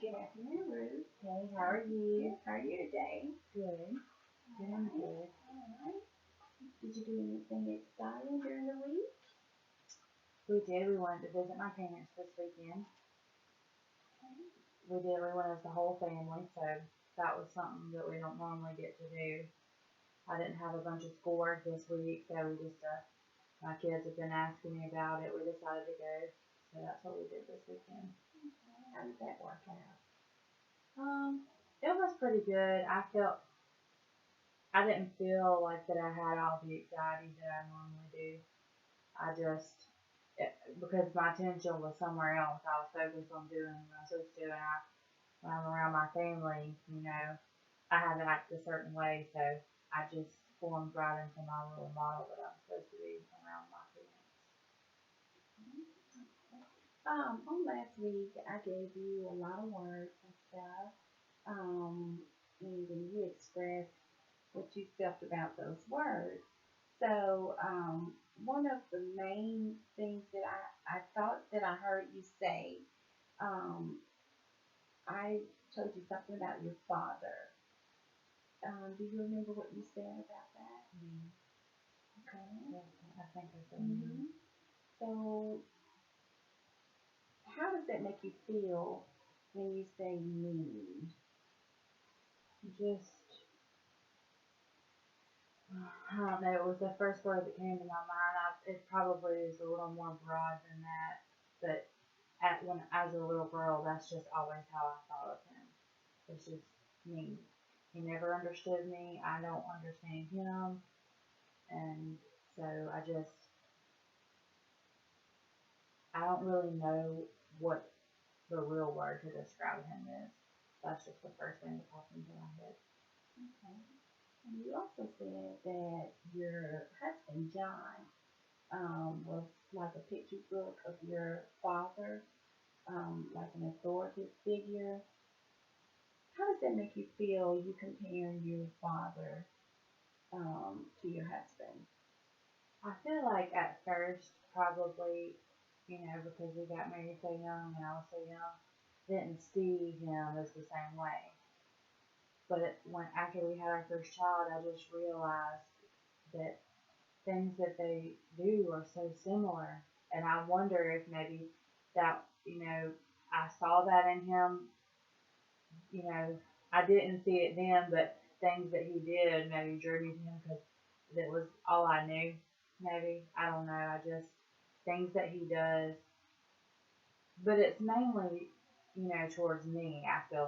Good afternoon, Ruth. Hey, how are you? Good. How are you today? Good. Doing good. All right. Did you do anything exciting during the week? We did. We went to visit my parents this weekend. We did. We went as the whole family, so that was something that we don't normally get to do. I didn't have a bunch of schoolwork this week, so we just, my kids have been asking me about it. We decided to go, so that's what we did this weekend. How did that work out? It was pretty good. I didn't feel like that I had all the anxiety that I normally do. I just, because my attention was somewhere else, I was focused on doing what I was supposed to do, and when I'm around my family, I have to act a certain way, so I just formed right into my little model that I'm supposed to be around my On last week, I gave you a lot of words and stuff. And then you expressed what you felt about those words. So, one of the main things that I thought that I heard you say, um, I told you something about your father. Do you remember what you said about that? parents. Okay. I think I said hmm So, how does that make you feel when you say mean? just, I don't know, it was the first word that came to my mind. It probably is a little more broad than that, but as a little girl, that's just always how I thought of him. It's just me. He never understood me. I don't understand him. And so I don't really know what the real word to describe him is. That's just the first thing that popped into my head. Okay. And you also said that your husband, John, was like a picture book of your father, like an authoritative figure. How does that make you feel, you comparing your father to your husband? I feel like at first, probably, because we got married so young and I was so young, didn't see him as the same way. But when after we had our first child, I just realized that things that they do are so similar, and I wonder if maybe that I saw that in him. You know, I didn't see it then, but things that he did maybe drew me to him because that was all I knew. Maybe I don't know. I just things that he does, but it's mainly towards me. I feel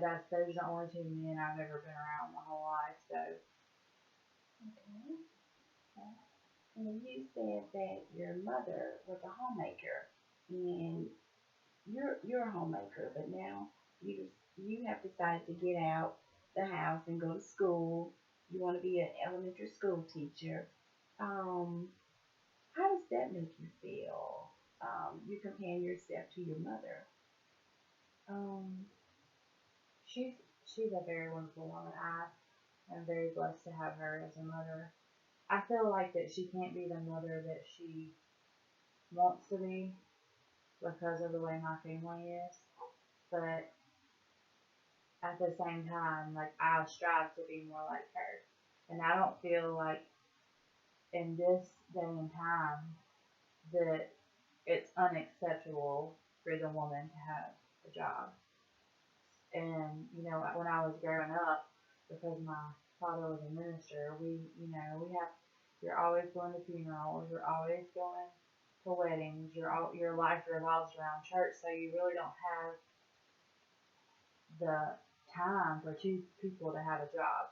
that's those are the only two men I've ever been around my whole life. So Okay. Okay. And you said that your mother was a homemaker, and you're a homemaker, but now you have decided to get out the house and go to school. You want to be an elementary school teacher. Um, how does that make you feel? You comparing yourself to your mother. um, she's she's a very wonderful woman. I am very blessed to have her as a mother. I feel like that she can't be the mother that she wants to be because of the way my family is. But at the same time, like I strive to be more like her. And I don't feel like in this day and time that it's unacceptable for the woman to have a job. And when I was growing up, because my father was a minister, we have you're always going to funerals, you're always going to weddings, your life revolves around church, so you really don't have the time for two people to have a job.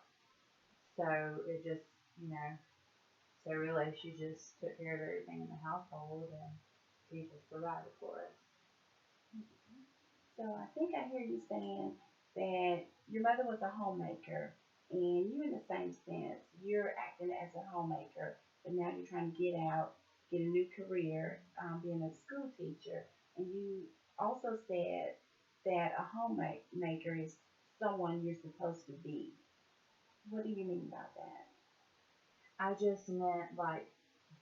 So it just you know, so really she just took care of everything in the household, and Jesus provided for us. So I think I hear you saying that your mother was a homemaker, and you, in the same sense, you're acting as a homemaker, but now you're trying to get out, get a new career, being a school teacher. And you also said that a homemaker is someone you're supposed to be. What do you mean by that? I just meant like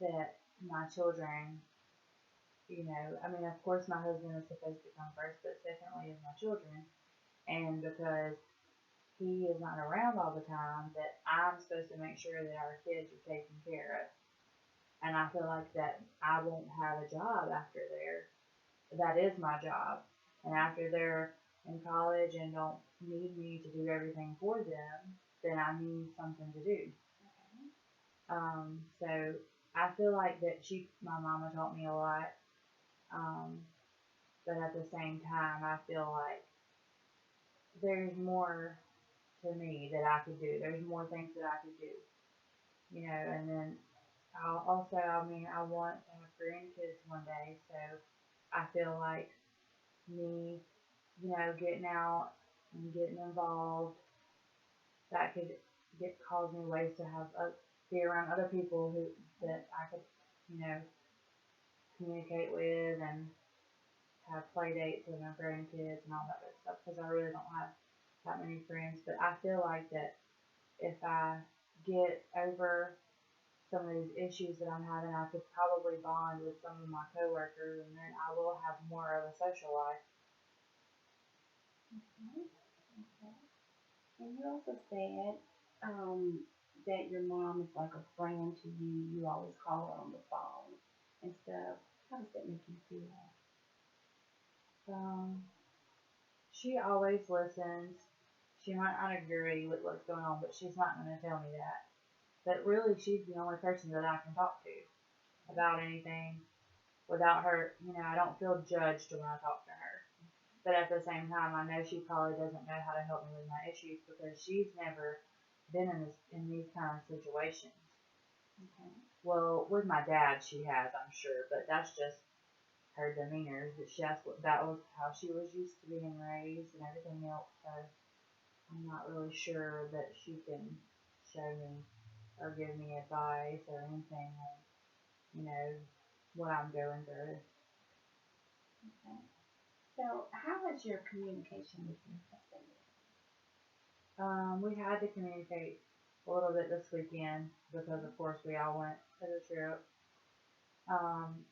that my children, I mean, of course, my husband is supposed to come first, but secondly is my children. And because he is not around all the time, that I'm supposed to make sure that our kids are taken care of. And I feel like that I won't have a job after there. That is my job. And after they're in college and don't need me to do everything for them, then I need something to do. So I feel like that my mama taught me a lot. Um, but at the same time, I feel like there's more to me that I could do. There's more things that I could do, and then I mean, I want to have grandkids one day, so I feel like me, getting out and getting involved, that could cause me ways to have be around other people that I could, you know, communicate with and have play dates with my grandkids and all that good stuff because I really don't have that many friends. But I feel like that if I get over some of these issues that I'm having, I could probably bond with some of my coworkers, and then I will have more of a social life. Okay. Okay. And you also said that your mom is like a friend to you. You always call her on the phone and stuff. How does that make you feel? Um, she always listens. She might not agree with what's going on, but she's not going to tell me that. But really, she's the only person that I can talk to about anything. Without her, I don't feel judged when I talk to her. But at the same time, I know she probably doesn't know how to help me with my issues because she's never been in these kind of situations. Okay. Well, with my dad, she has, I'm sure, but that's just her demeanor. That was how she was used to being raised and everything else. So I'm not really sure that she can show me or give me advice or anything on, you know, what I'm going through. Okay. So, how is your communication with your husband? We had to communicate a little bit this weekend because, of course, we all went to the trip. Um,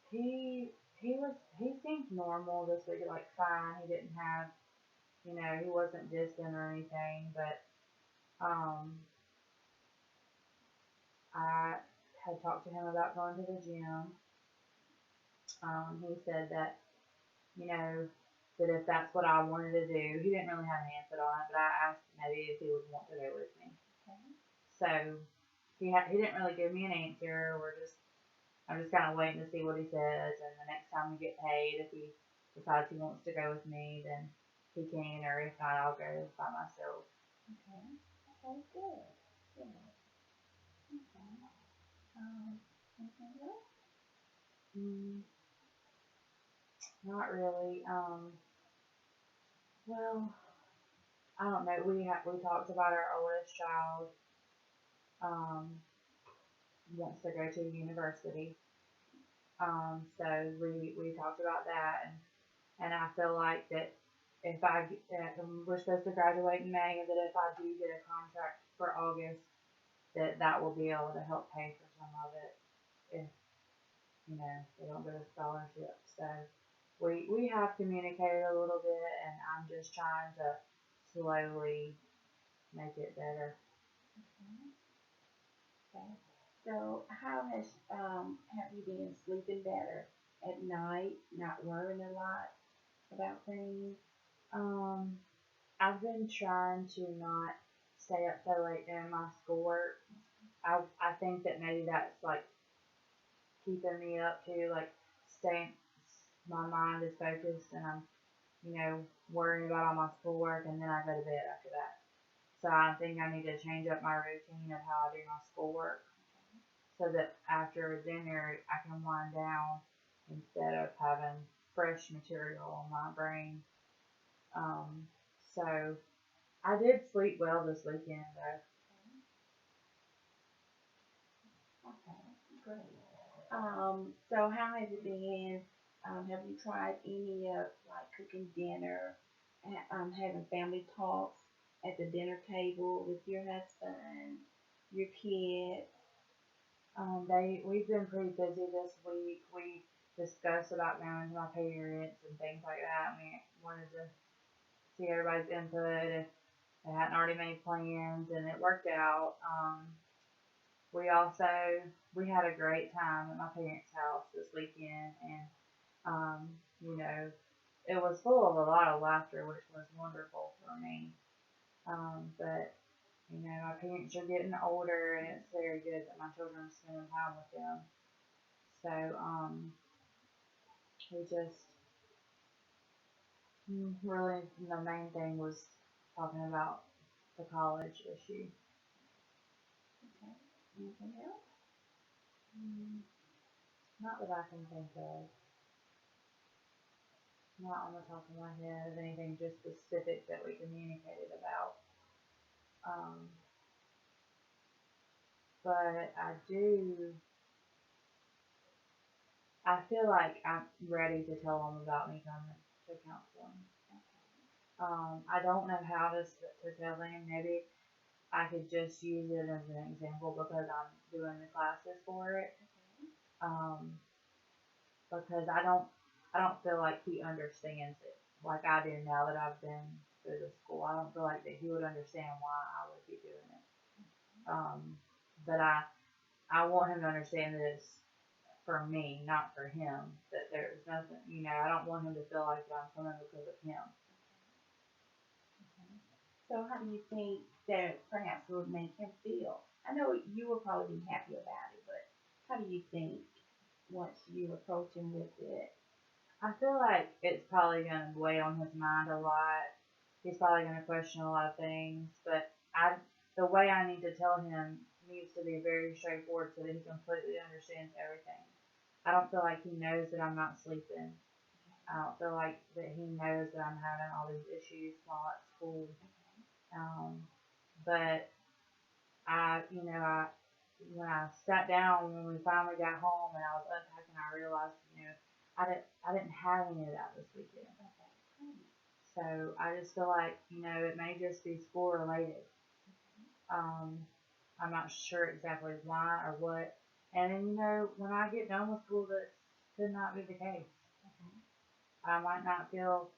he seemed normal this week, like fine. He didn't have, he wasn't distant or anything, but um, I had talked to him about going to the gym. He said that, you know, that if that's what I wanted to do, he didn't really have an answer on it, but I asked maybe if he would want to go with me. Okay. So he didn't really give me an answer. I'm just kind of waiting to see what he says, and the next time we get paid, if he decides he wants to go with me, then he can, or if not, I'll go by myself. Okay. Okay. Good. Good. Okay. Anything else? Mm, not really. Well, I don't know. We talked about our oldest child um wants to go to university. So we talked about that, and I feel like that if we're supposed to graduate in May, and that if I do get a contract for August, that will be able to help pay for some of it if they don't get a scholarship. So we have communicated a little bit, and I'm just trying to slowly make it better. Okay. Okay. So, how have you been sleeping better at night? Not worrying a lot about things. Um, I've been trying to not stay up so late doing my schoolwork. I think that maybe that's like keeping me up too, like staying. My mind is focused, and I'm worrying about all my schoolwork, and then I go to bed after that. So I think I need to change up my routine of how I do my schoolwork, so that after dinner I can wind down instead of having fresh material on my brain. Um, so I did sleep well this weekend though. Okay, great. So how has it been? Have you tried any of like cooking dinner, having family talks at the dinner table with your husband, your kids? We've been pretty busy this week. discuss about going to my parents and things like that. We wanted to see everybody's input if they hadn't already made plans, and it worked out. We also we had a great time at my parents' house this weekend, and you know, it was full of a lot of laughter, which was wonderful for me. But you know, my parents are getting older, and it's very good that my children are spending time with them. So we just really the main thing was talking about the college issue. Okay. Anything else? Mm, Not that I can think of. Not on the top of my head of anything just specific that we communicated about. Um, but I feel like I'm ready to tell them about me coming to counseling. I don't know how to tell them. Maybe I could just use it as an example because I'm doing the classes for it. Um, because I don't feel like he understands it like I do now that I've been through the school. I don't feel like that he would understand why I would be doing it. But I want him to understand that it's for me, not for him. That there's nothing, you know, I don't want him to feel like that I'm coming because of him. Okay. So how do you think that perhaps it would make him feel? I know you will probably be happy about it, but how do you think once you approach him with it? I feel like it's probably going to weigh on his mind a lot. He's probably going to question a lot of things, but the way I need to tell him needs to be very straightforward so that he completely understands everything. I don't feel like he knows that I'm not sleeping. I don't feel like that he knows that I'm having all these issues while at school. Um, but I when I sat down when we finally got home and I was unpacking, I realized, I didn't have any of that this weekend. So I just feel like, it may just be school related. Um, I'm not sure exactly why or what. And then, when I get done with school, that could not be the case. I might not feel,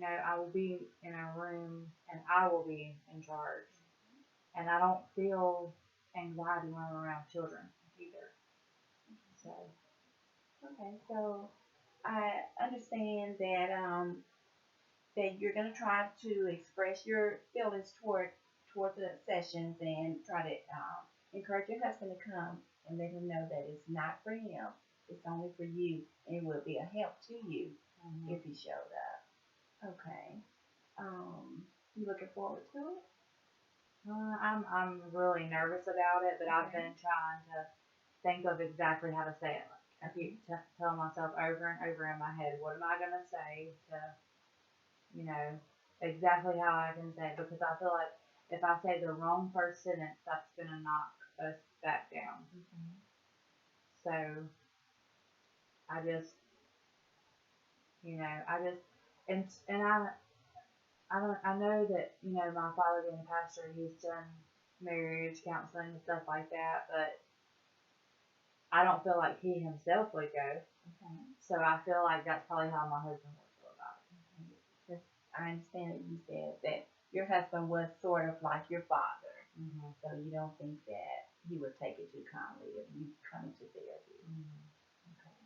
I will be in a room and I will be in charge. And I don't feel anxiety when I'm around children either. So, Okay, so I understand that you're gonna try to express your feelings toward the sessions and try to encourage your husband to come and let him know that it's not for him, it's only for you, and it will be a help to you if he showed up. Okay. You looking forward to it? I'm really nervous about it, but I've Okay. been trying to think of exactly how to say it. I keep telling myself over and over in my head, what am I gonna say to, you know, exactly how I can say it, because I feel like if I say the wrong first sentence, that's gonna knock us back down. So I just, I just, and I know that, my father being a pastor, he's done marriage counseling and stuff like that, but I don't feel like he himself would go. Okay. So I feel like that's probably how my husband would feel about it. Because I understand that you said that your husband was sort of like your father, so you don't think that he would take it too kindly if you come to therapy. Okay.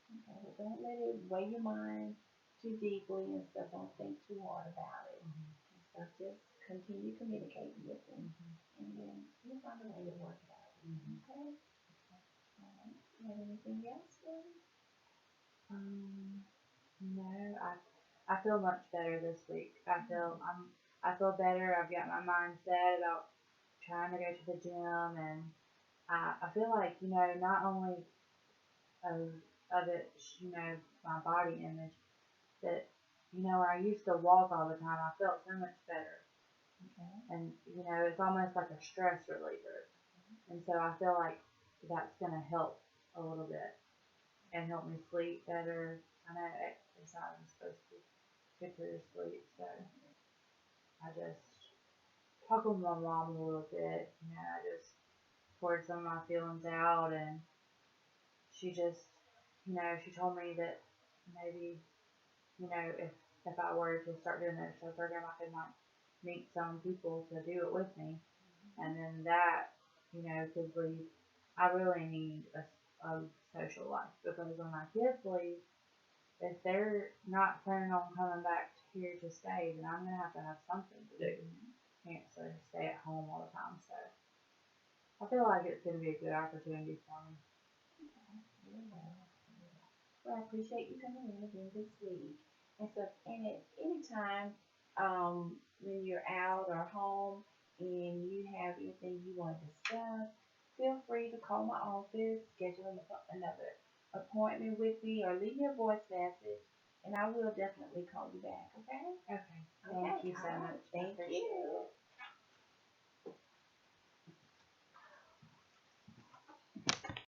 Okay. Well, don't let it weigh your mind too deeply and stuff. Don't think too hard about it. So just continue communicating with him, and then you'll find a way to work it out. Okay. All right. You have anything else, Lily? No, I feel much better this week. I feel better. I've got my mind set about trying to go to the gym, and I feel like, not only of it, my body image, that, when I used to walk all the time, I felt so much better. Okay. And, it's almost like a stress reliever. And so I feel like that's going to help a little bit and help me sleep better. I know exercise is supposed to be good for your sleep, so I just talk with my mom a little bit. I just poured some of my feelings out, and she just she told me that maybe, if I were to start doing the extra program, I could like meet some people to do it with me, and then that, could lead. I really need a social life because when my kids leave, if they're not planning on coming back here to stay, then I'm gonna have something to do. Can't stay at home all the time. So I feel like it's gonna be a good opportunity for me. Well, I appreciate you coming in again this week. And so, and at any time, when you're out or home and you have anything you want to discuss, feel free to call my office, schedule another appointment with me, or leave me a voice message, and I will definitely call you back. Okay? Okay. Okay. Thank you so All right. much. I Thank appreciate it. you.